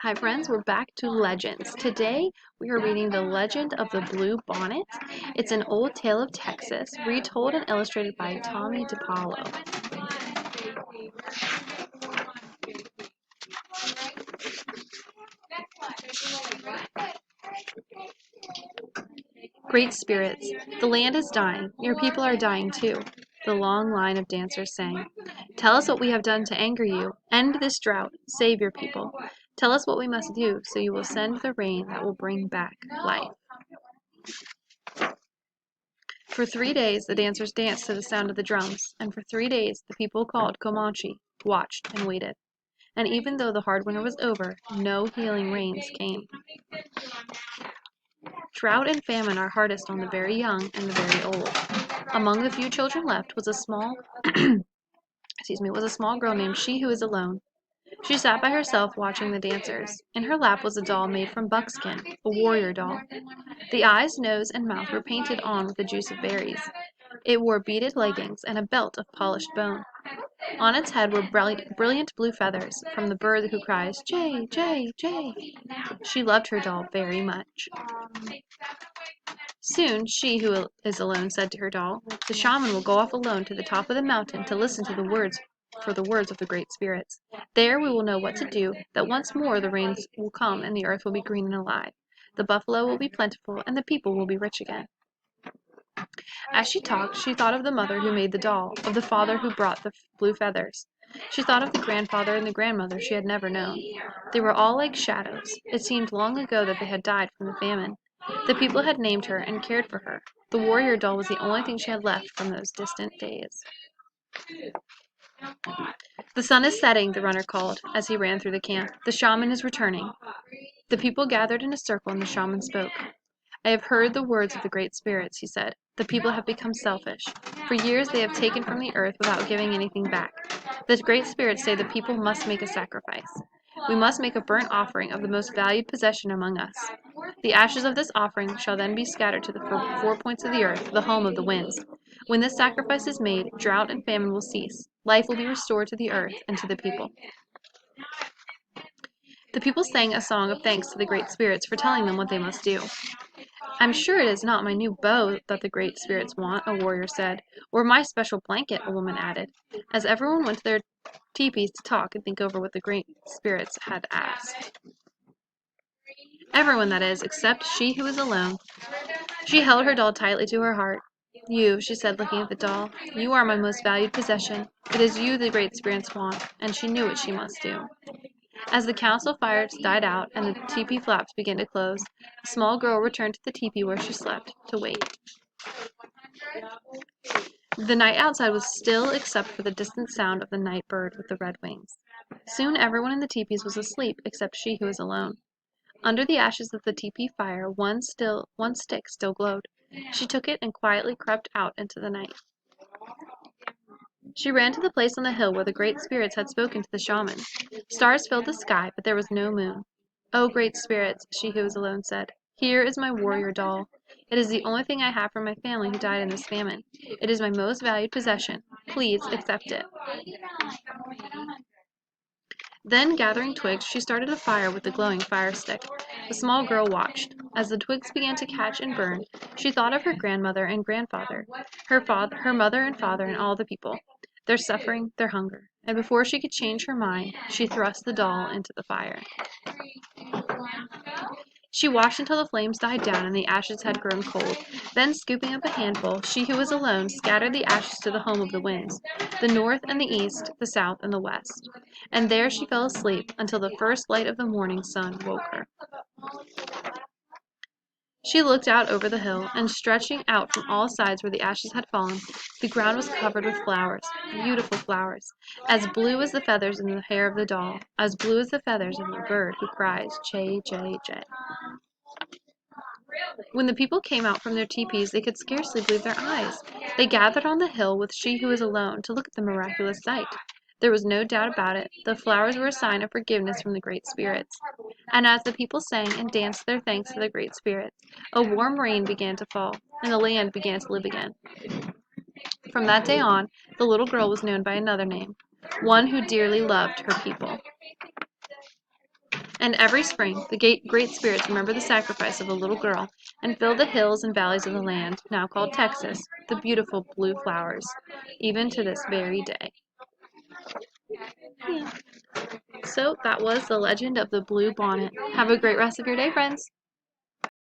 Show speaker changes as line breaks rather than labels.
Hi friends, we're back to legends. Today we are reading The Legend of the Blue Bonnet. It's an old tale of Texas, retold and illustrated by Tommy DiPaolo. Great spirits, the land is dying. Your people are dying too. The long line of dancers sang. Tell us what we have done to anger you. End this drought. Save your people. Tell us what we must do so you will send the rain that will bring back life. For 3 days the dancers danced to the sound of the drums, and for 3 days the people called Comanche, watched and waited. And even though the hard winter was over, no healing rains came. Drought and famine are hardest on the very young and the very old. Among the few children left was a small girl named She Who Is Alone. She sat by herself watching the dancers. In her lap was a doll made from buckskin, a warrior doll. The eyes, nose, and mouth were painted on with the juice of berries. It wore beaded leggings and a belt of polished bone. On its head were brilliant blue feathers from the bird who cries, Jay, Jay, Jay. She loved her doll very much. Soon She Who Is Alone said to her doll, the shaman will go off alone to the top of the mountain to listen to the words of the great spirits. There we will know what to do, that once more the rains will come and the earth will be green and alive. The buffalo will be plentiful and the people will be rich again. As she talked, she thought of the mother who made the doll, of the father who brought the blue feathers. She thought of the grandfather and the grandmother she had never known. They were all like shadows. It seemed long ago that they had died from the famine. The people had named her and cared for her. The warrior doll was the only thing she had left from those distant days. The sun is setting, the runner called, as he ran through the camp. The shaman is returning. The people gathered in a circle and the shaman spoke. I have heard the words of the great spirits, he said. The people have become selfish. For years they have taken from the earth without giving anything back. The great spirits say the people must make a sacrifice. We must make a burnt offering of the most valued possession among us. The ashes of this offering shall then be scattered to the 4 points of the earth, the home of the winds. When this sacrifice is made, drought and famine will cease. Life will be restored to the earth and to the people. The people sang a song of thanks to the great spirits for telling them what they must do. I'm sure it is not my new bow that the great spirits want, a warrior said, or my special blanket, a woman added, as everyone went to their teepees to talk and think over what the great spirits had asked. Everyone, that is, except She Who Was Alone. She held her doll tightly to her heart. You, she said, looking at the doll, you are my most valued possession. It is you the great spirits want, and she knew what she must do. As the council fires died out and the teepee flaps began to close, the small girl returned to the teepee where she slept, to wait. The night outside was still except for the distant sound of the night bird with the red wings. Soon everyone in the teepees was asleep except She Who Was Alone. Under the ashes of the teepee fire, one stick still glowed. She took it and quietly crept out into the night. She ran to the place on the hill where the great spirits had spoken to the shaman. Stars filled the sky, but there was no moon. Oh, great spirits, She Who Was Alone said, here is my warrior doll. It is the only thing I have from my family who died in this famine. It is my most valued possession. Please accept it. Then, gathering twigs, she started a fire with the glowing fire stick. The small girl watched. As the twigs began to catch and burn, she thought of her grandmother and grandfather, her mother and father, and all the people, their suffering, their hunger. And before she could change her mind, she thrust the doll into the fire. She watched until the flames died down and the ashes had grown cold. Then, scooping up a handful, She Who Was Alone scattered the ashes to the home of the winds, the north and the east, the south and the west. And there she fell asleep until the first light of the morning sun woke her. She looked out over the hill, and stretching out from all sides where the ashes had fallen, the ground was covered with flowers, beautiful flowers, as blue as the feathers in the hair of the doll, as blue as the feathers of the bird who cries, Jay, Jay, Jay. When the people came out from their teepees, they could scarcely believe their eyes. They gathered on the hill with She Who Was Alone to look at the miraculous sight. There was no doubt about it. The flowers were a sign of forgiveness from the great spirits. And as the people sang and danced their thanks to the great spirits, a warm rain began to fall, and the land began to live again. From that day on, the little girl was known by another name, one who dearly loved her people. And every spring, the great spirits remember the sacrifice of a little girl and fill the hills and valleys of the land, now called Texas, with the beautiful blue flowers, even to this very day. Yeah. So that was the legend of the blue bonnet. Have a great rest of your day, friends.